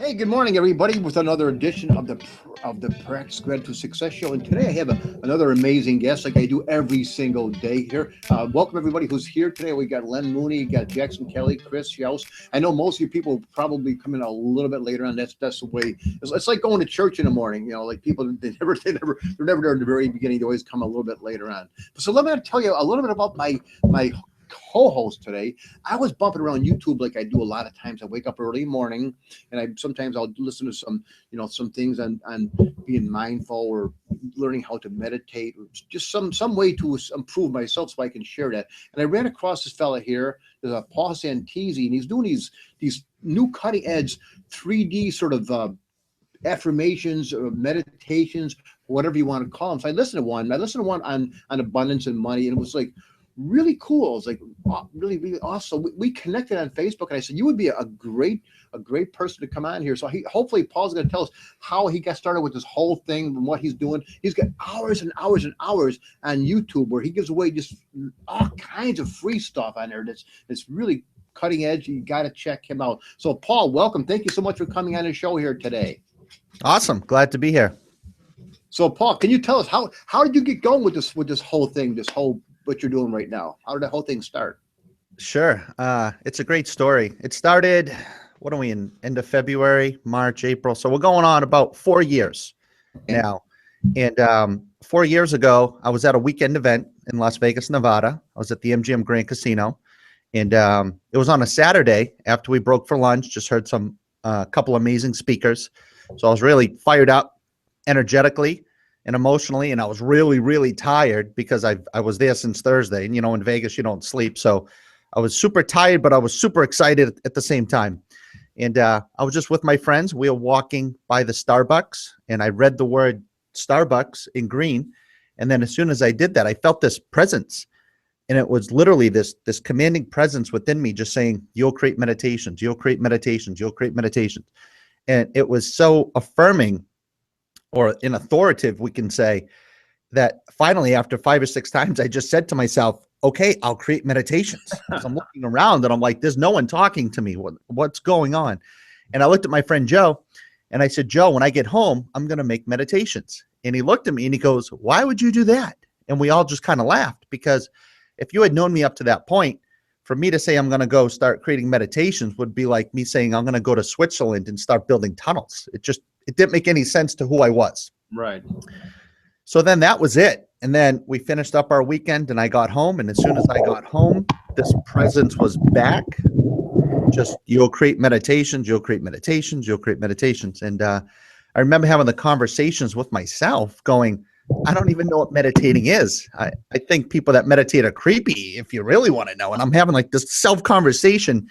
Hey, good morning, everybody, with another edition of the Practice Gratitude Success Show. And today I have another amazing guest, like I do every single day here. Welcome everybody who's here today. We got Len Mooney, got Jackson Kelly, Chris Youse. I know most of you people probably come in a little bit later on. That's the way. It's like going to church in the morning. You know, like people they're never there at the very beginning. They always come a little bit later on. So let me tell you a little bit about my co-host today. I was bumping around YouTube like I do a lot of times. I wake up early morning and I'll listen to some things on being mindful or learning how to meditate or just some way to improve myself so I can share that. And I ran across this fella here, Paul Santisi, and he's doing these new cutting edge 3D sort of affirmations or meditations, whatever you want to call them. So I listened to one on abundance and money, and it was like really cool. It was like really, really awesome. We connected on Facebook, and I said, you would be a great person to come on here. So hopefully Paul's going to tell us how he got started with this whole thing and what he's doing. He's got hours and hours and hours on YouTube where he gives away just all kinds of free stuff on there. That's really cutting edge. You got to check him out. So Paul, welcome. Thank you so much for coming on the show here today. Awesome. Glad to be here. So Paul, can you tell us how did you get going with this whole thing, what you're doing right now? How did the whole thing start? Sure. It's a great story. It started, what are we in? End of February, March, April. So we're going on about 4 years now. And 4 years ago, I was at a weekend event in Las Vegas, Nevada. I was at the MGM Grand Casino. And it was on a Saturday after we broke for lunch, just heard some couple amazing speakers. So I was really fired up energetically and emotionally, and I was really, really tired because I was there since Thursday, and in Vegas you don't sleep, so I was super tired, but I was super excited at the same time. And I was just with my friends. We were walking by the Starbucks, and I read the word Starbucks in green, and then as soon as I did that, I felt this presence, and it was literally this commanding presence within me, just saying, "You'll create meditations. You'll create meditations. You'll create meditations," and it was so affirming, or in authoritative, we can say, that finally, after 5 or 6 times, I just said to myself, okay, I'll create meditations. So I'm looking around and I'm like, there's no one talking to me. What's going on? And I looked at my friend Joe and I said, Joe, when I get home, I'm going to make meditations. And he looked at me and he goes, why would you do that? And we all just kind of laughed, because if you had known me up to that point, for me to say I'm going to go start creating meditations would be like me saying I'm going to go to Switzerland and start building tunnels. It didn't make any sense to who I was. Right. So then that was it. And then we finished up our weekend and I got home. And as soon as I got home, this presence was back. Just, you'll create meditations, you'll create meditations, you'll create meditations. And I remember having the conversations with myself going, I don't even know what meditating is. I think people that meditate are creepy, if you really want to know. And I'm having like this self-conversation.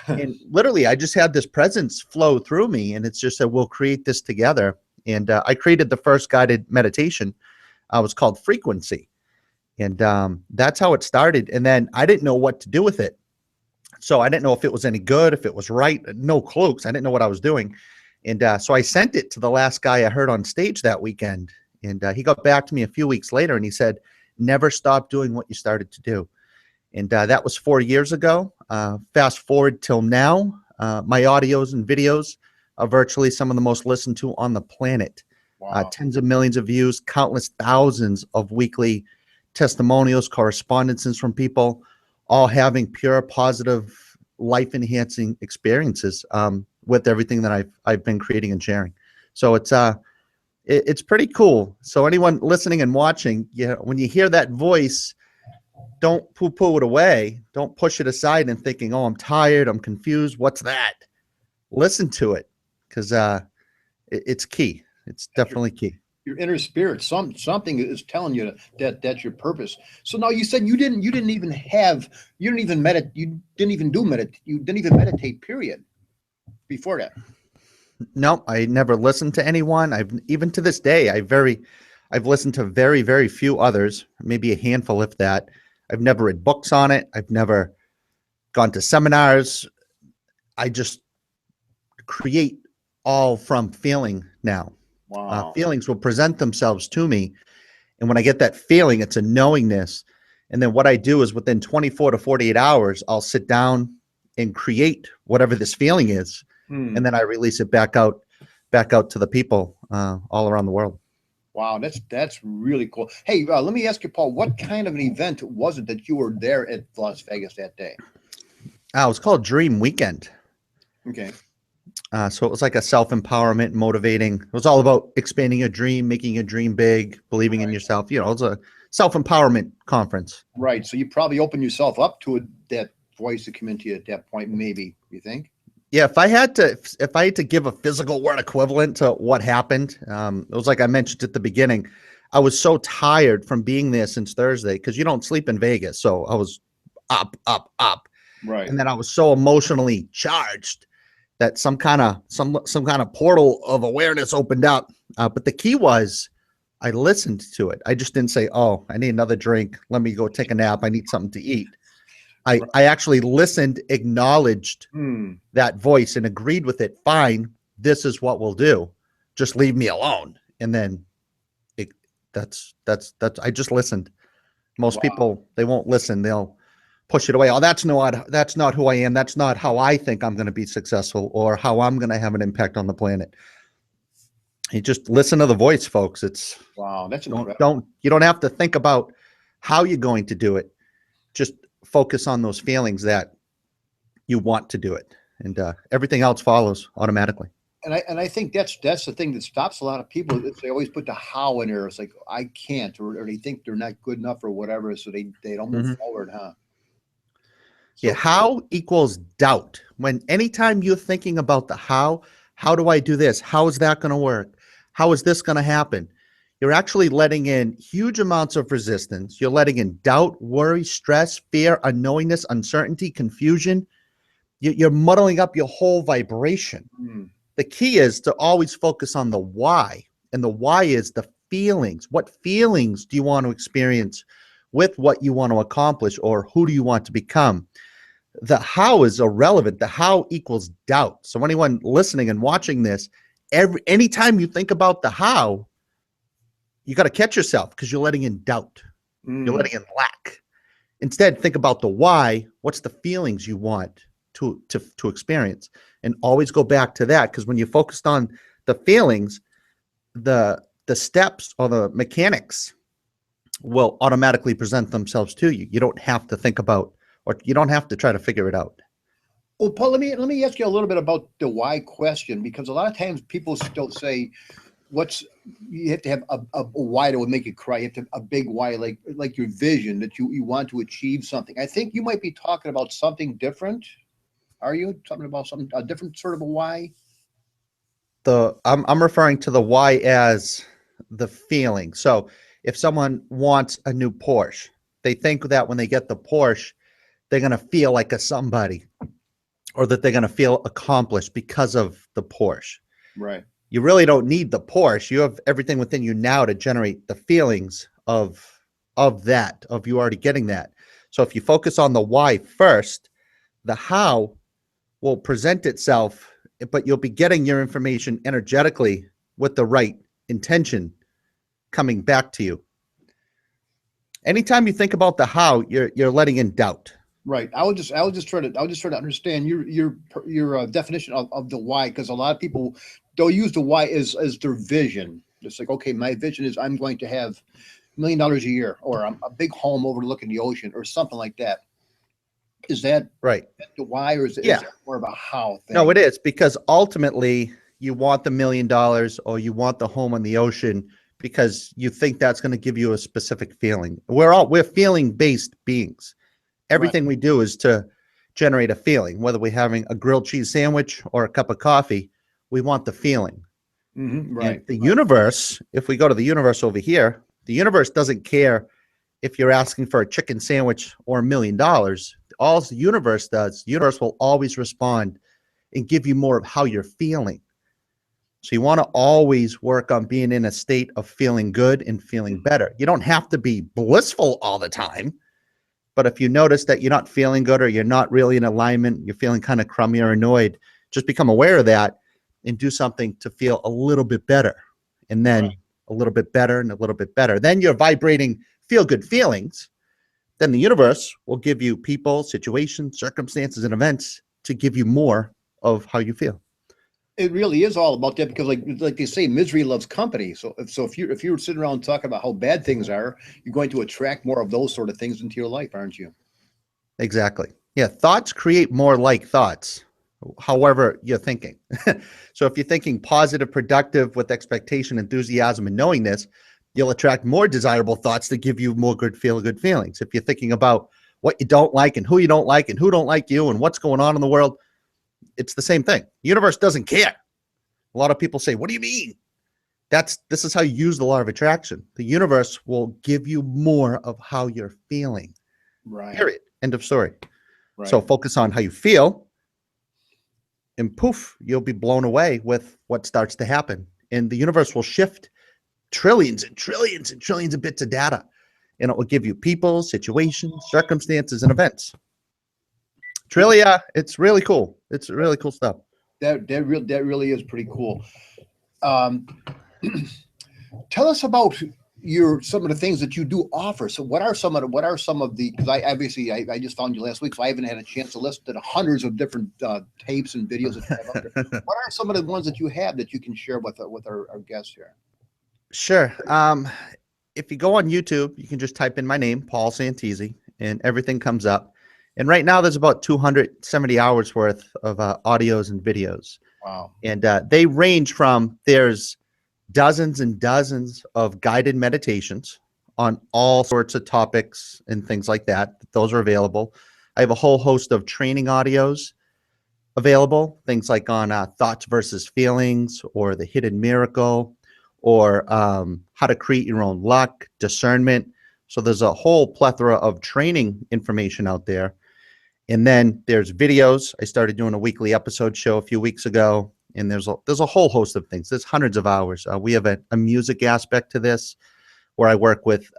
And literally, I just had this presence flow through me, and it's just that we'll create this together. And I created the first guided meditation. It was called Frequency. And that's how it started. And then I didn't know what to do with it. So I didn't know if it was any good, if it was right. No clue, because I didn't know what I was doing. And so I sent it to the last guy I heard on stage that weekend. And he got back to me a few weeks later, and he said, never stop doing what you started to do. And that was 4 years ago. Fast forward till now, my audios and videos are virtually some of the most listened to on the planet. Wow. Tens of millions of views, countless thousands of weekly testimonials, correspondences from people, all having pure, positive, life-enhancing experiences with everything that I've been creating and sharing. So it's pretty cool. So anyone listening and watching, when you hear that voice, don't poo-poo it away. Don't push it aside and thinking, oh, I'm tired, I'm confused. What's that? Listen to it, because it's key. It's definitely key. Your inner spirit, something is telling you that that's your purpose. So now you said you didn't even meditate, period, before that. No, I never listened to anyone. Even to this day, I've listened to very, very few others, maybe a handful, if that. I've never read books on it. I've never gone to seminars. I just create all from feeling now. Wow. Feelings will present themselves to me. And when I get that feeling, it's a knowingness. And then what I do is within 24 to 48 hours, I'll sit down and create whatever this feeling is. Hmm. and then I release it back out to the people all around the world. Wow, that's really cool. Hey, let me ask you, Paul, what kind of an event was it that you were there at Las Vegas that day? It was called Dream Weekend. Okay. So it was like a self-empowerment, motivating. It was all about expanding your dream, making your dream big, believing in Right. yourself. You know, it's a self-empowerment conference. Right. So you probably opened yourself up to that voice to come into you at that point, maybe, you think? Yeah, if I had to give a physical word equivalent to what happened, it was like I mentioned at the beginning. I was so tired from being there since Thursday because you don't sleep in Vegas. So I was up, Right. and then I was so emotionally charged that some kind of portal of awareness opened up. But the key was I listened to it. I just didn't say, "Oh, I need another drink. Let me go take a nap. I need something to eat." I actually listened, acknowledged Hmm. that voice, and agreed with it. Fine, this is what we'll do. Just leave me alone. And then it, that's. I just listened. Most Wow. people, they won't listen. They'll push it away. Oh, that's not who I am. That's not how I think I'm going to be successful or how I'm going to have an impact on the planet. You just listen to the voice, folks. It's Wow. That's don't incredible. don't you don't have to think about how you're going to do it. Just focus on those feelings that you want to do it, and everything else follows automatically. And I think that's the thing that stops a lot of people. Is they always put the how in there. It's like I can't, or they think they're not good enough or whatever, so they don't move Mhm. forward, huh? Yeah, So how equals doubt. When anytime you're thinking about the how do I do this? How is that going to work? How is this going to happen? You're actually letting in huge amounts of resistance. You're letting in doubt, worry, stress, fear, unknowingness, uncertainty, confusion. You're muddling up your whole vibration. hmm, The key is to always focus on the why. And the why is the feelings. What feelings do you want to experience with what you want to accomplish, or who do you want to become? The how is irrelevant. The how equals doubt. So anyone listening and watching this, anytime you think about the how, you got to catch yourself because you're letting in doubt. You're hmm. letting in lack. Instead, think about the why. What's the feelings you want to experience, and always go back to that, because when you're focused on the feelings, the steps or the mechanics will automatically present themselves to you. You don't have to think about, or you don't have to try to figure it out. Well, Paul, let me ask you a little bit about the why question, because a lot of times people still say what's you have to have a why that would make you cry. You have to have a big why, like your vision that you want to achieve something. I think you might be talking about something different. Are you talking about something a different sort of a why? I'm referring to the why as the feeling. So if someone wants a new Porsche, they think that when they get the Porsche, they're going to feel like a somebody, or that they're going to feel accomplished because of the Porsche. Right. You really don't need the Porsche. You have everything within you now to generate the feelings of you already getting that. So if you focus on the why first, the how will present itself, but you'll be getting your information energetically with the right intention coming back to you. Anytime you think about the how, you're letting in doubt. Right. I was just trying to understand your definition of the why, because a lot of people they'll use the why as their vision. It's like, okay, my vision is I'm going to have $1 million a year, or a big home overlooking the ocean, or something like that. Is that Right. the why, or is Yeah. that more of a how No, thing? it is, because ultimately you want the $1 million, or you want the home on the ocean because you think that's going to give you a specific feeling. We're feeling based beings. Right. Everything we do is to generate a feeling, whether we're having a grilled cheese sandwich or a cup of coffee. We want the feeling. And Right. the universe, if we go to the universe over here, the universe doesn't care if you're asking for a chicken sandwich or $1 million. All the universe does, the universe will always respond and give you more of how you're feeling. So you want to always work on being in a state of feeling good and feeling better. You don't have to be blissful all the time, but if you notice that you're not feeling good, or you're not really in alignment, you're feeling kind of crummy or annoyed, just become aware of that and do something to feel a little bit better. And Right. then a little bit better and a little bit better. Then you're vibrating feel good feelings. Then the universe will give you people, situations, circumstances, and events to give you more of how you feel. It really is all about that because, like they say, misery loves company. So if you're sitting around talking about how bad things are, you're going to attract more of those sort of things into your life, aren't you? Exactly. Yeah. Thoughts create more like thoughts, however you're thinking. So if you're thinking positive, productive with expectation, enthusiasm, and knowingness, you'll attract more desirable thoughts that give you more feel good feelings. If you're thinking about what you don't like and who you don't like and who don't like you and what's going on in the world, it's the same thing. The universe doesn't care. A lot of people say, what do you mean? This is how you use the law of attraction. The universe will give you more of how you're feeling. Right, Period. End of story. So right. focus on how you feel, and poof, you'll be blown away with what starts to happen. And the universe will shift trillions and trillions and trillions of bits of data. And it will give you people, situations, circumstances, and events. It's really, it's really cool. It's really cool stuff. That really is pretty cool. Um, Tell us about your some of the things that you do offer. So what are some of the because I just found you last week, so I haven't had a chance to listen to the hundreds of different tapes and videos that you have up there. What are some of the ones that you have that you can share with our guests here? Sure. If you go on YouTube, you can just type in my name, Paul Santisi, and everything comes up. And right now, there's about 270 hours worth of audios and videos. Wow. And they range from there's dozens and dozens of guided meditations on all sorts of topics and things like that. Those are available. I have a whole host of training audios available, things like on thoughts versus feelings, or the hidden miracle, or how to create your own luck, discernment. So there's a whole plethora of training information out there. And then there's videos. I started doing a weekly episode show a few weeks ago, and there's a whole host of things. There's hundreds of hours. We have a music aspect to this, where I work with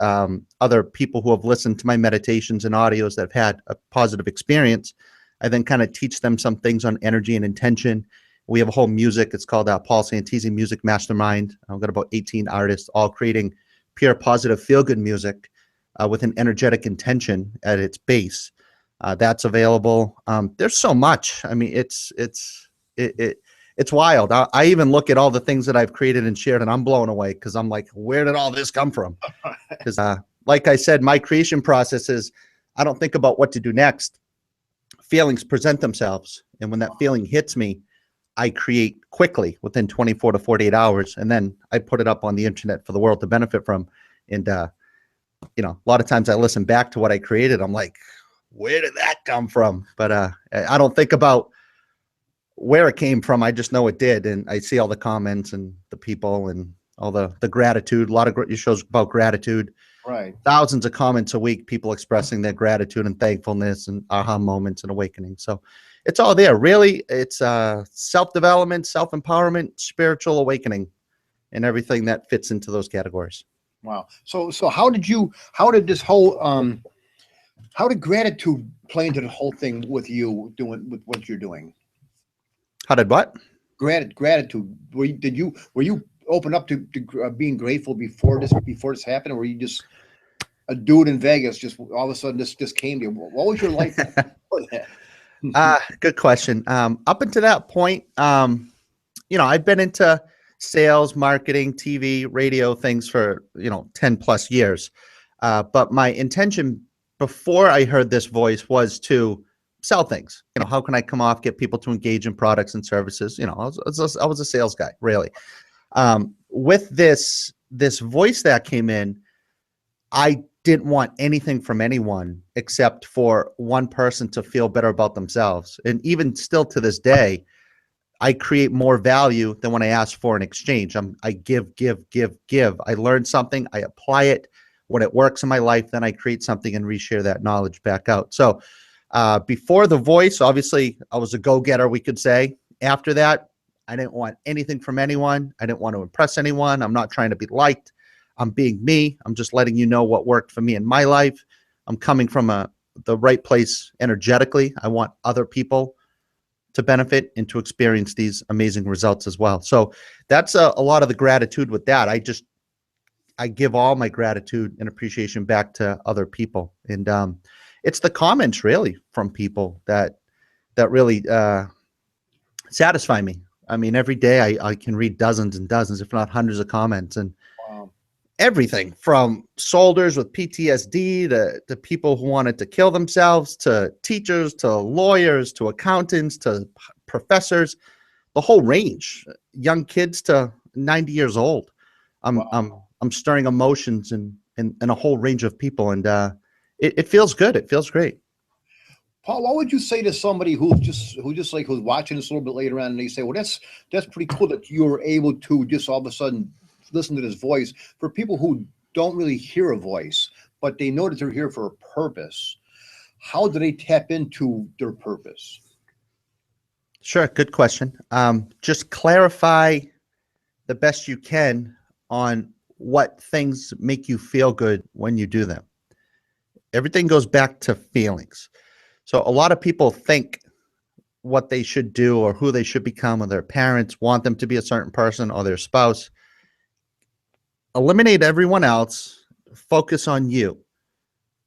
other people who have listened to my meditations and audios that have had a positive experience. I then kind of teach them some things on energy and intention. We have a whole music. It's called Paul Santisi Music Mastermind. I've got about 18 artists, all creating pure, positive, feel-good music with an energetic intention at its base. That's available. There's so much. I mean, it's wild. I even look at all the things that I've created and shared, and I'm blown away because I'm like, where did all this come from? Because, like I said, my creation process is I don't think about what to do next. Feelings present themselves, and when that feeling hits me, I create quickly within 24 to 48 hours, and then I put it up on the internet for the world to benefit from. And a lot of times I listen back to what I created. I'm like, where did that come from? But I don't think about where it came from. I just know it did, and I see all the comments and the people and all the gratitude. A lot of your shows about gratitude. Right. Thousands of comments a week, people expressing their gratitude and thankfulness and aha moments and awakening. So it's all there. Really, it's self-development, self-empowerment, spiritual awakening, and everything that fits into those categories. Wow. So how did this whole how did gratitude play into the whole thing with you doing with what you're doing? How did what? Gratitude. Were you open up to being grateful before this happened, or were you just a dude in Vegas just all of a sudden this just came to you? What was your life like before that? Good question. Up until that point, I've been into sales, marketing, TV, radio things for 10 plus years. But my intention before I heard this voice was to sell things. How can I come off, get people to engage in products and services? I was a sales guy, really. With this voice that came in, I didn't want anything from anyone except for one person to feel better about themselves. And even still to this day, I create more value than when I ask for an exchange. I give. I learn something, I apply it. When it works in my life, then I create something and reshare that knowledge back out. So before the voice, obviously, I was a go-getter, we could say. After that, I didn't want anything from anyone. I didn't want to impress anyone. I'm not trying to be liked. I'm being me. I'm just letting you know what worked for me in my life. I'm coming from the right place energetically. I want other people to benefit and to experience these amazing results as well. So that's a lot of the gratitude with that. I give all my gratitude and appreciation back to other people. And it's the comments really from people that really satisfy me. I mean, every day I can read dozens and dozens, if not hundreds of comments, and Wow. everything from soldiers with PTSD to people who wanted to kill themselves, to teachers, to lawyers, to accountants, to professors, the whole range, young kids to 90 years old. I'm stirring emotions in a whole range of people, and it feels good. It feels great. Paul, what would you say to somebody who's watching this a little bit later on, and they say, "Well, that's pretty cool that you were able to just all of a sudden listen to this voice." For people who don't really hear a voice, but they know that they're here for a purpose, how do they tap into their purpose? Sure, good question. Just clarify the best you can on what things make you feel good when you do them. Everything goes back to feelings. So a lot of people think what they should do or who they should become, or their parents want them to be a certain person, or their spouse. Eliminate everyone else. Focus on you.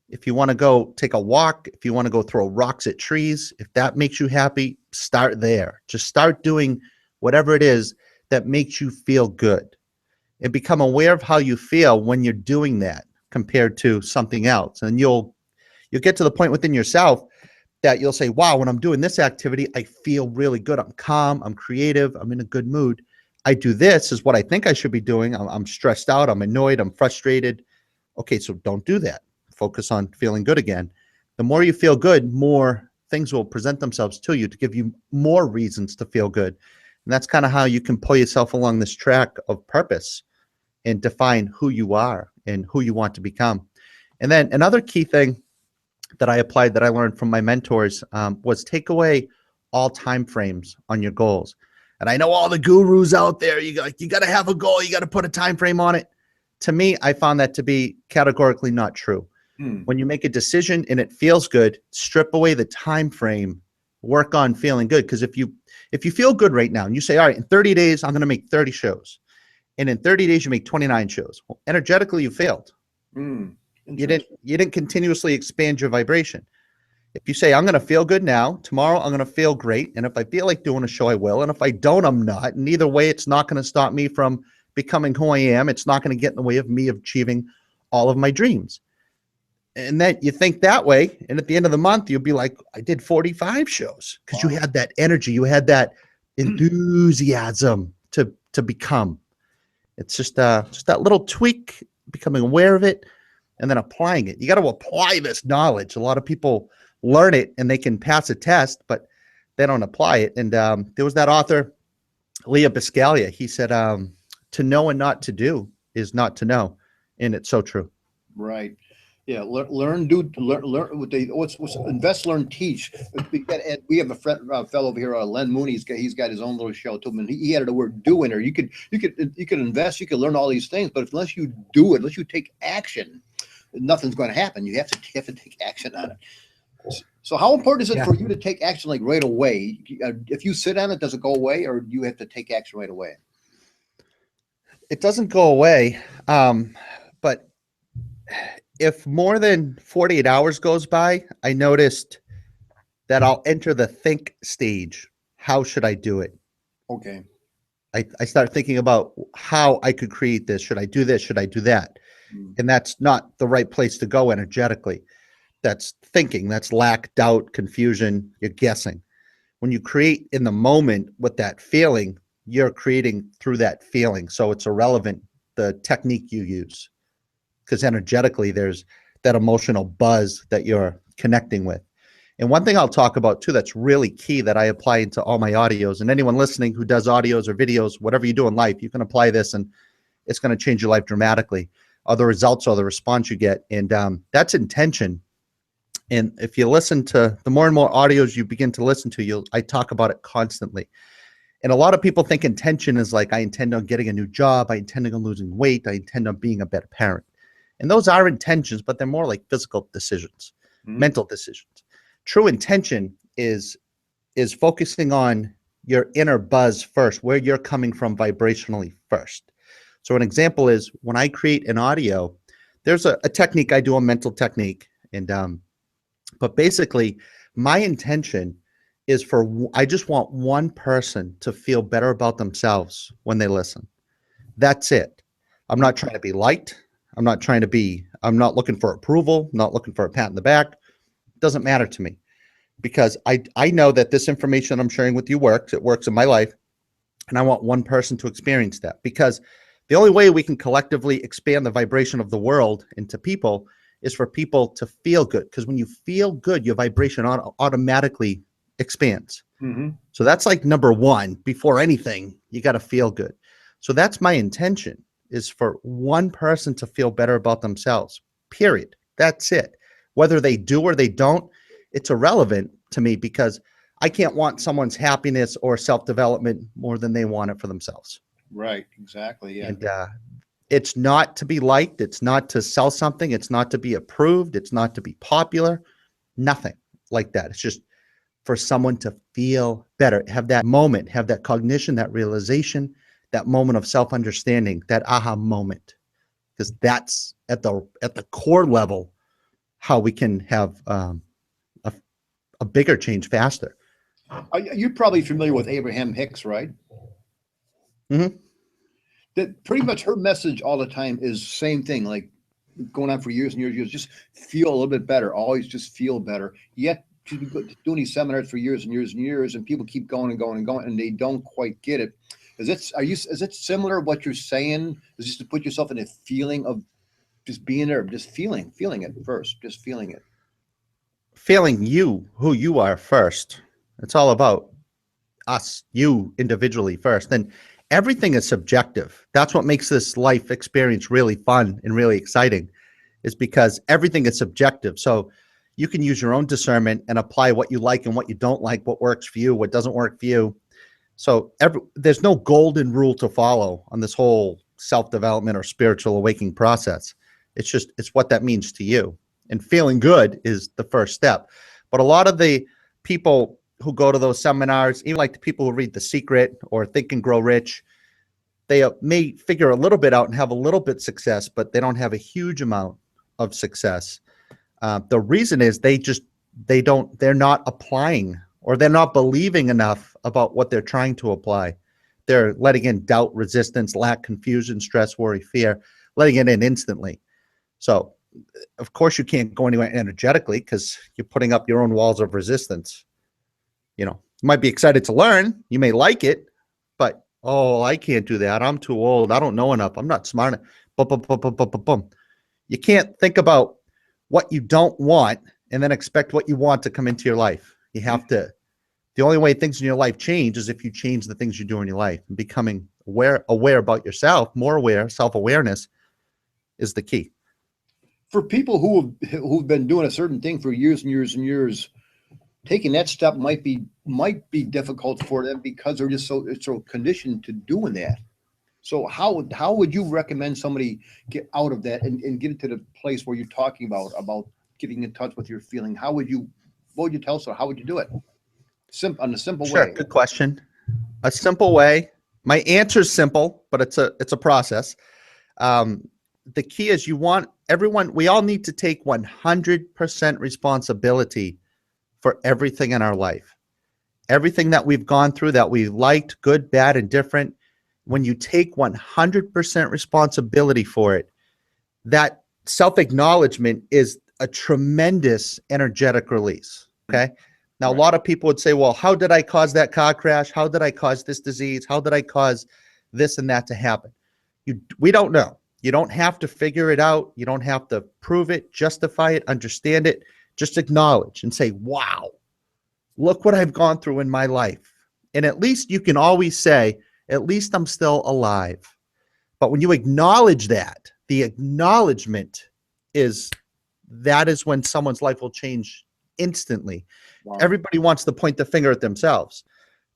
If you want to go take a walk, if you want to go throw rocks at trees, if that makes you happy, start there. Just start doing whatever it is that makes you feel good, and become aware of how you feel when you're doing that compared to something else. And you'll get to the point within yourself that you'll say, wow, when I'm doing this activity, I feel really good. I'm calm, I'm creative, I'm in a good mood. I do this is what I think I should be doing. I'm stressed out, I'm annoyed, I'm frustrated. Okay, so don't do that. Focus on feeling good again. The more you feel good, more things will present themselves to you to give you more reasons to feel good. And that's kind of how you can pull yourself along this track of purpose and define who you are and who you want to become. And then another key thing that I applied, that I learned from my mentors, was take away all time frames on your goals. And I know all the gurus out there, you got to have a goal, you got to put a time frame on it. To me, I found that to be categorically not true. When you make a decision and it feels good, strip away the time frame, work on feeling good. Because if you feel good right now and you say, all right, in 30 days, I'm going to make 30 shows. And in 30 days, you make 29 shows. Well, energetically, you failed. You didn't continuously expand your vibration. If you say, I'm going to feel good now, tomorrow I'm going to feel great. And if I feel like doing a show, I will. And if I don't, I'm not. And either way, it's not going to stop me from becoming who I am. It's not going to get in the way of me achieving all of my dreams. And then you think that way. And at the end of the month, you'll be like, I did 45 shows, because you had that energy. You had that enthusiasm to become. It's just that little tweak, becoming aware of it, and then applying it. You got to apply this knowledge. A lot of people learn it and they can pass a test, but they don't apply it. And there was that author, Leah Biscaglia. He said, to know and not to do is not to know. And it's so true. Right. Yeah. Learn, do, learn what's invest, learn, teach. We have a friend, fellow over here, Len Mooney. He's got his own little show too. And he added the word do in there. You could invest, you could learn all these things, but unless you do it, unless you take action, nothing's going to happen. You have to take action on it. So how important is it for you to take action like right away? If you sit on it, does it go away, or do you have to take action right away? It doesn't go away. But if more than 48 hours goes by, I noticed that I'll enter the think stage. How should I do it? Okay. I start thinking about how I could create this. Should I do this? Should I do that? And that's not the right place to go energetically. That's thinking. That's lack, doubt, confusion. You're guessing. When you create in the moment with that feeling, you're creating through that feeling. So it's irrelevant, the technique you use, because energetically there's that emotional buzz that you're connecting with. And one thing I'll talk about too that's really key, that I apply into all my audios, and anyone listening who does audios or videos, whatever you do in life, you can apply this and it's going to change your life dramatically, or the results or the response you get. And that's intention. And if you listen to the more and more audios you begin to listen to, I talk about it constantly. And a lot of people think intention is like, I intend on getting a new job, I intend on losing weight, I intend on being a better parent. And those are intentions, but they're more like physical decisions, mental decisions. True intention is focusing on your inner buzz first, where you're coming from vibrationally first. So an example is when I create an audio, there's a technique I do, a mental technique. And but basically my intention is I just want one person to feel better about themselves when they listen. That's it. I'm not trying to be liked. I'm not looking for approval, not looking for a pat in the back. It doesn't matter to me, because I know that this information I'm sharing with you works. It works in my life. And I want one person to experience that, because the only way we can collectively expand the vibration of the world into people is for people to feel good. Because when you feel good, your vibration automatically expands. Mm-hmm. So that's like number one. Before anything, you got to feel good. So that's my intention, is for one person to feel better about themselves, period. That's it. Whether they do or they don't, it's irrelevant to me, because I can't want someone's happiness or self-development more than they want it for themselves. Right. Exactly. Yeah. And it's not to be liked. It's not to sell something. It's not to be approved. It's not to be popular. Nothing like that. It's just for someone to feel better, have that moment, have that cognition, that realization, that moment of self-understanding, that aha moment, because that's at the core level how we can have a bigger change faster. You're probably familiar with Abraham Hicks, right? Mm-hmm. That pretty much her message all the time is same thing, like going on for years and years. Just feel a little bit better. Always just feel better. Yet she's been doing these seminars for years and years and years, and people keep going and going and going, and they don't quite get it. Is it similar what you're saying? Is just to put yourself in a feeling of just being there, just feeling it first, just feeling it. Feeling who you are first. It's all about us, you individually first. Then everything is subjective. That's what makes this life experience really fun and really exciting, is because everything is subjective. So you can use your own discernment and apply what you like and what you don't like, what works for you, what doesn't work for you. So there's no golden rule to follow on this whole self-development or spiritual awakening process. It's what that means to you. And feeling good is the first step. But a lot of the people who go to those seminars, even like the people who read The Secret or Think and Grow Rich, they may figure a little bit out and have a little bit success, but they don't have a huge amount of success. The reason is they're not applying, or they're not believing enough about what they're trying to apply. They're letting in doubt, resistance, lack, confusion, stress, worry, fear, letting it in instantly. So of course you can't go anywhere energetically, because you're putting up your own walls of resistance. You might be excited to learn. You may like it, but, I can't do that. I'm too old. I don't know enough. I'm not smart enough. Boom, boom, boom, boom, boom, boom, boom. You can't think about what you don't want and then expect what you want to come into your life. You have to. The only way things in your life change is if you change the things you do in your life. And becoming aware about yourself, more aware, self-awareness is the key. For people who've been doing a certain thing for years and years and years, taking that step might be difficult for them, because they're just so conditioned to doing that. So how would you recommend somebody get out of that and get into the place where you're talking about getting in touch with your feeling? What would you tell someone? How would you do it? On a simple way. Sure, good question. A simple way. My answer is simple, but it's a process. The key is we all need to take 100% responsibility for everything in our life. Everything that we've gone through, that we liked, good, bad, and different. When you take 100% responsibility for it, that self-acknowledgement is a tremendous energetic release. Okay. Now, right. A lot of people would say, well, how did I cause that car crash? How did I cause this disease? How did I cause this and that to happen? We don't know. You don't have to figure it out. You don't have to prove it, justify it, understand it. Just acknowledge and say, wow, look what I've gone through in my life. And at least you can always say, at least I'm still alive. But when you acknowledge that, the acknowledgement is when someone's life will change instantly. Wow. Everybody wants to point the finger at themselves.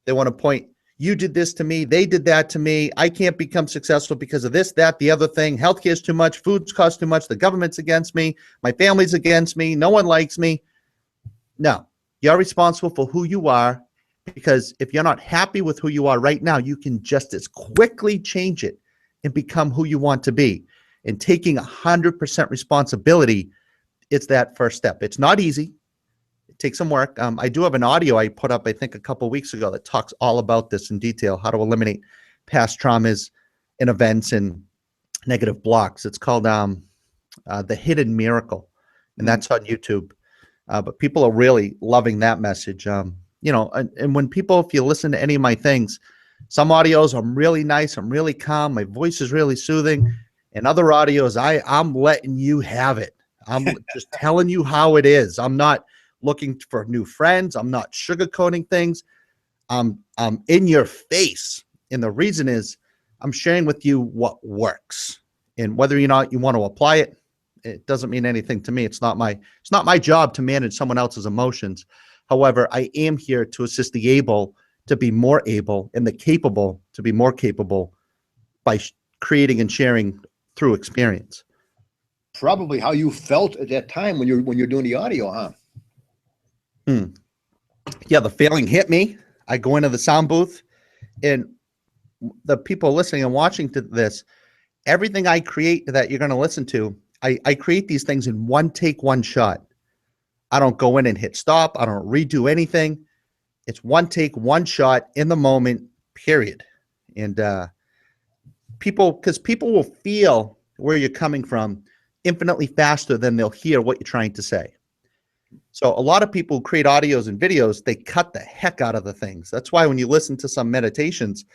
They want to point, you did this to me, they did that to me, I can't become successful because of this, that, the other thing, healthcare is too much, food's cost too much, the government's against me, my family's against me, no one likes me. No, you're responsible for who you are, because if you're not happy with who you are right now, you can just as quickly change it and become who you want to be. And taking 100% responsibility, it's that first step. It's not easy. It takes some work. I do have an audio I put up, I think, a couple weeks ago that talks all about this in detail, how to eliminate past traumas and events and negative blocks. It's called The Hidden Miracle, and that's on YouTube. But people are really loving that message. And when people, if you listen to any of my things, some audios I'm really nice, I'm really calm, my voice is really soothing, and other audios I'm letting you have it. I'm just telling you how it is. I'm not looking for new friends. I'm not sugarcoating things. I'm in your face, and the reason is I'm sharing with you what works, and whether or not you want to apply it, it doesn't mean anything to me. It's not my job to manage someone else's emotions. However, I am here to assist the able to be more able and the capable to be more capable by creating and sharing through experience. Probably how you felt at that time when you're doing the audio, huh? Yeah, the feeling hit me. I go into the sound booth, and the people listening and watching to this, everything I create that you're going to listen to, I create these things in one take, one shot. I don't go in and hit stop. I don't redo anything. It's one take, one shot in the moment, period. And because people will feel where you're coming from infinitely faster than they'll hear what you're trying to say. So a lot of people who create audios and videos, they cut the heck out of the things. That's why when you listen to some meditations,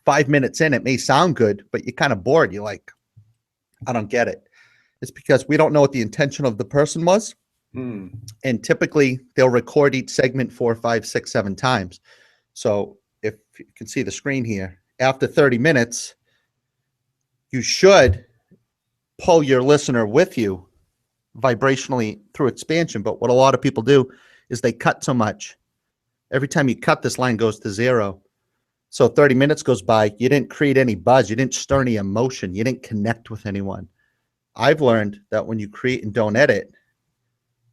5 minutes in, it may sound good, but you're kind of bored. You're like, I don't get it. It's because we don't know what the intention of the person was. And typically they'll record each segment 4, 5, 6, 7 times. So if you can see the screen here, after 30 minutes, you should pull your listener with you vibrationally through expansion. But what a lot of people do is they cut so much. Every time you cut, this line goes to 0. So 30 minutes goes by, you didn't create any buzz, you didn't stir any emotion, you didn't connect with anyone. I've learned that when you create and don't edit,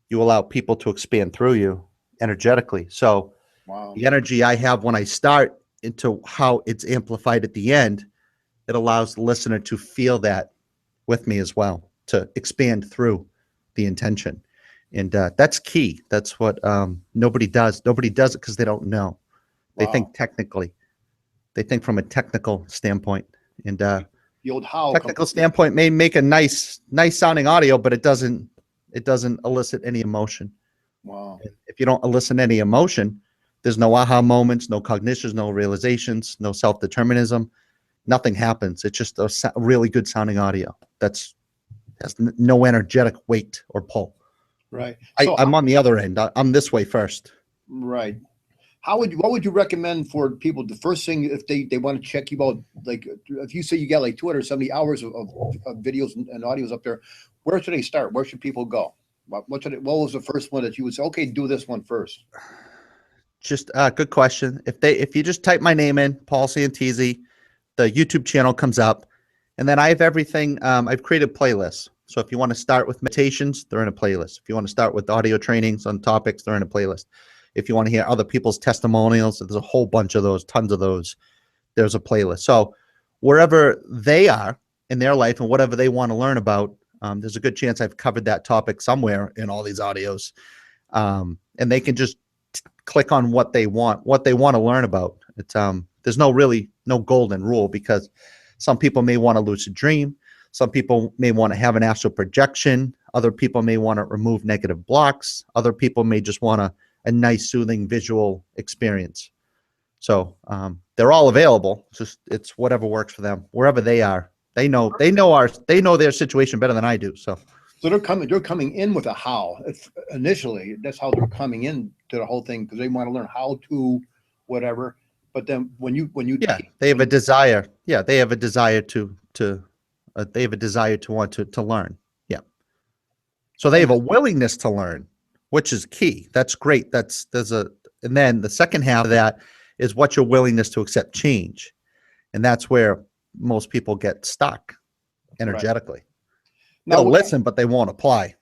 you allow people to expand through you energetically. So the energy I have when I start into how it's amplified at the end, it allows the listener to feel that with me as well, to expand through the intention. And that's key. That's what nobody does. Nobody does it because they don't know. They think technically. They think from a technical standpoint. And the old how technical standpoint may make a nice sounding audio, but it doesn't elicit any emotion. Wow. If you don't elicit any emotion, there's no aha moments, no cognitions, no realizations, no self-determinism. Nothing happens. It's just a really good sounding audio. Has no energetic weight or pull. Right. I'm on the other end. I'm this way first. Right. What would you recommend for people? The first thing, if they want to check you out, like if you say you got like 270 hours of videos and audios up there, where should they start? Where should people go? What was the first one that you would say, okay, do this one first? Just good question. If you just type my name in, Paul Santisi, the YouTube channel comes up, and then I have everything. I've created playlists. So if you want to start with meditations, they're in a playlist. If you want to start with audio trainings on topics, they're in a playlist. If you want to hear other people's testimonials, there's a whole bunch of those, tons of those. There's a playlist. So wherever they are in their life and whatever they want to learn about, there's a good chance I've covered that topic somewhere in all these audios. And they can just click on what they want to learn about. It's there's no golden rule, because some people may want to lucid dream. Some people may want to have an astral projection. Other people may want to remove negative blocks. Other people may just want a nice, soothing visual experience. So they're all available. It's whatever works for them, wherever they are. They know their situation better than I do. So they're coming in with a how. Initially, that's how they're coming in to the whole thing, because they want to learn how to whatever. But then when you they have a desire. Yeah, they have a desire to want to learn. Yeah. So they have a willingness to learn, which is key. That's great. And then the second half of that is what's your willingness to accept change. And that's where most people get stuck energetically. Right. They'll listen, but they won't apply.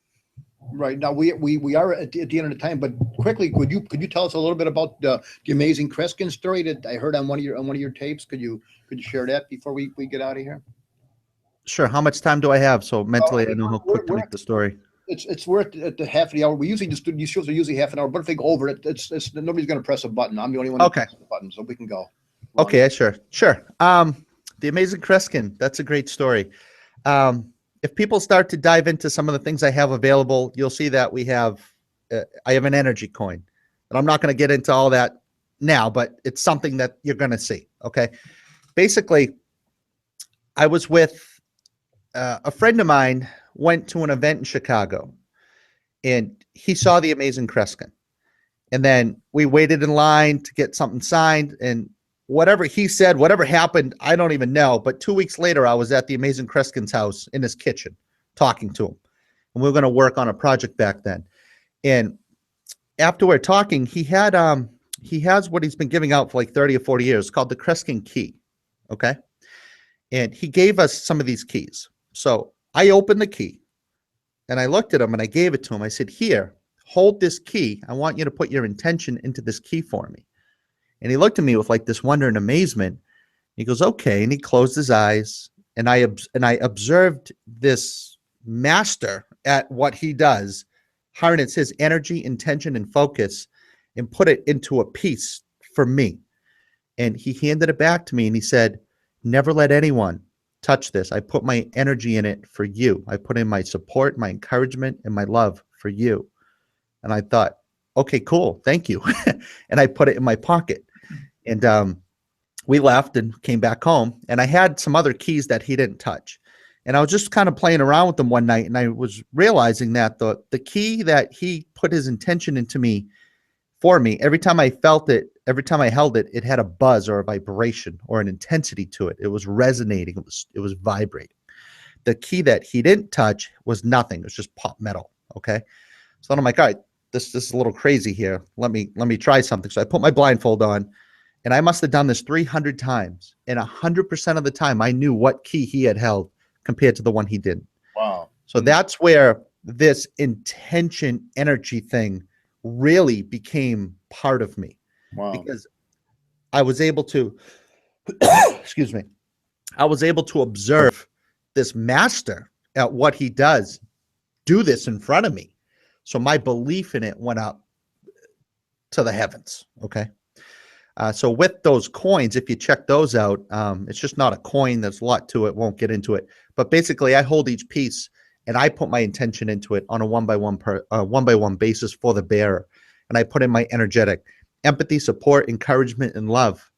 Right. Now we are at the end of the time, but quickly, could you tell us a little bit about the amazing Kreskin story that I heard on one of your tapes? Could you share that before we get out of here? Sure. How much time do I have? So mentally, I know how quick to make the story. it's worth at the half of the hour. We usually just do these shows are usually half an hour, but if they go over it, it's nobody's going to press a button. I'm the only one that presses the button, so we can go. Okay, sure. The Amazing Kreskin. That's a great story. If people start to dive into some of the things I have available, you'll see that I have an energy coin, and I'm not going to get into all that now, but it's something that you're going to see. Okay. Basically, I was with a friend of mine went to an event in Chicago, and he saw the Amazing Kreskin. And then we waited in line to get something signed, and whatever he said, whatever happened, I don't even know. But 2 weeks later, I was at the Amazing Kreskin's house in his kitchen talking to him. And we were going to work on a project back then. And after we're talking, he has what he's been giving out for like 30 or 40 years called the Kreskin key. Okay. And he gave us some of these keys. So I opened the key and I looked at him and I gave it to him. I said, here, hold this key. I want you to put your intention into this key for me. And he looked at me with like this wonder and amazement. He goes, okay. And he closed his eyes, and I observed this master at what he does, harness his energy, intention, and focus and put it into a piece for me. And he handed it back to me and he said, never let anyone touch this. I put my energy in it for you. I put in my support, my encouragement, and my love for you. And I thought, okay, cool. Thank you. And I put it in my pocket. And we left and came back home. And I had some other keys that he didn't touch. And I was just kind of playing around with them one night. And I was realizing that the key that he put his intention into me for me, every time I felt it, every time I held it, it had a buzz or a vibration or an intensity to it. It was resonating. It was vibrating. The key that he didn't touch was nothing. It was just pop metal. Okay. So then I'm like, all right, this is a little crazy here. Let me try something. So I put my blindfold on, and I must have done this 300 times. And 100% of the time I knew what key he had held compared to the one he didn't. Wow. So that's where this intention energy thing really became part of me. Wow. Because I was able to, excuse me, I was able to observe this master at what he does do this in front of me. So my belief in it went up to the heavens. Okay. So with those coins, if you check those out, it's just not a coin. There's a lot to it. Won't get into it. But basically, I hold each piece and I put my intention into it on a one by one basis for the bearer. And I put in my energetic empathy, support, encouragement, and love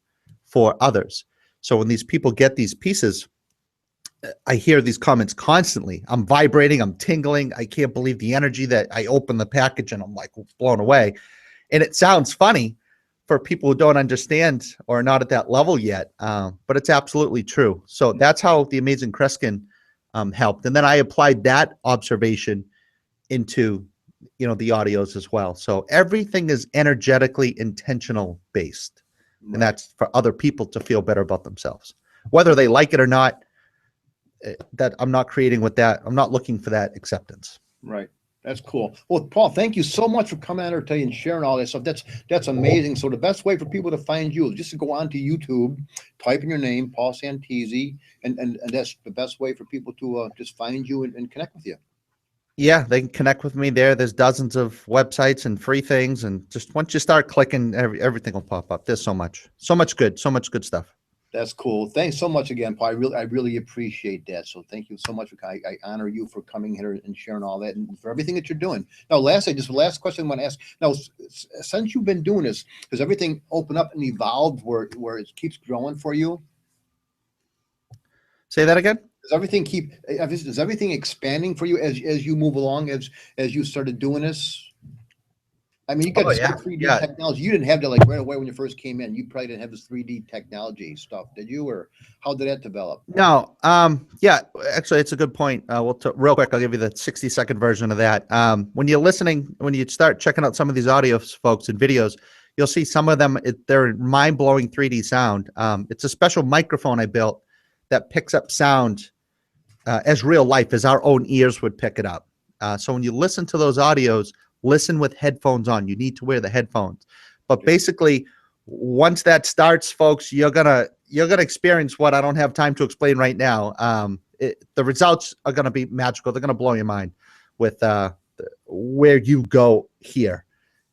for others. So when these people get these pieces, I hear these comments constantly. I'm vibrating. I'm tingling. I can't believe the energy that I open the package and I'm like blown away. And it sounds funny for people who don't understand or are not at that level yet, but it's absolutely true. So that's how the Amazing Kreskin helped. And then I applied that observation into, the audios as well. So everything is energetically intentional based. Right. And that's for other people to feel better about themselves, whether they like it or not. That I'm not creating with that. I'm not looking for that acceptance. Right. That's cool. Well, Paul, thank you so much for coming out here today and sharing all this stuff. That's amazing. So the best way for people to find you is just to go onto YouTube, type in your name, Paul Santisi, and that's the best way for people to just find you and connect with you. Yeah, they can connect with me there. There's dozens of websites and free things, and just once you start clicking, everything will pop up. There's so much good stuff. That's cool. Thanks so much again, Paul. I really appreciate that. So thank you so much. I honor you for coming here and sharing all that and for everything that you're doing. Now, last question I want to ask. Now, since you've been doing this, has everything opened up and evolved where it keeps growing for you? Say that again. Is everything expanding for you as you move along, as you started doing this? I mean, you got 3D technology. You didn't have that like right away when you first came in. You probably didn't have this 3D technology stuff, did you? Or how did that develop? No. Actually, it's a good point. Real quick, I'll give you the 60-second version of that. When you're listening, when you start checking out some of these audios, folks, and videos, you'll see some of them, they're mind-blowing 3D sound. It's a special microphone I built that picks up sound as real life, as our own ears would pick it up. So when you listen to those audios, listen with headphones on. You need to wear the headphones. But basically, once that starts, folks, you're gonna experience what I don't have time to explain right now. The results are gonna be magical. They're gonna blow your mind with where you go here.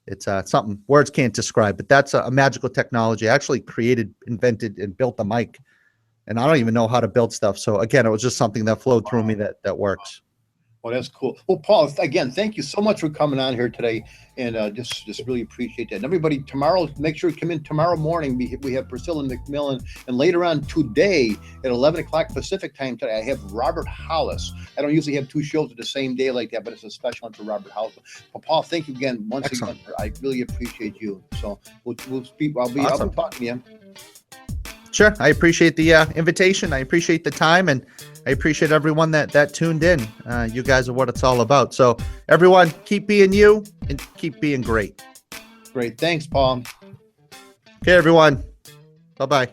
It's something words can't describe, but that's a magical technology. I actually created, invented, and built the mic, and I don't even know how to build stuff. So again, it was just something that flowed through me that works. Well, that's cool. Well, Paul, again, thank you so much for coming on here today, and just really appreciate that. And everybody, tomorrow, make sure to come in tomorrow morning. We have Priscilla McMillan, and later on today at 11 o'clock Pacific time today, I have Robert Hollis. I don't usually have two shows at the same day like that, but it's a special one for Robert Hollis. Well, Paul, thank you again once again. I really appreciate you. So we'll speak. I'll be talking to you. Sure. I appreciate the invitation. I appreciate the time, and I appreciate everyone that tuned in. You guys are what it's all about. So everyone, keep being you and keep being great. Great. Thanks, Paul. Okay, everyone. Bye-bye.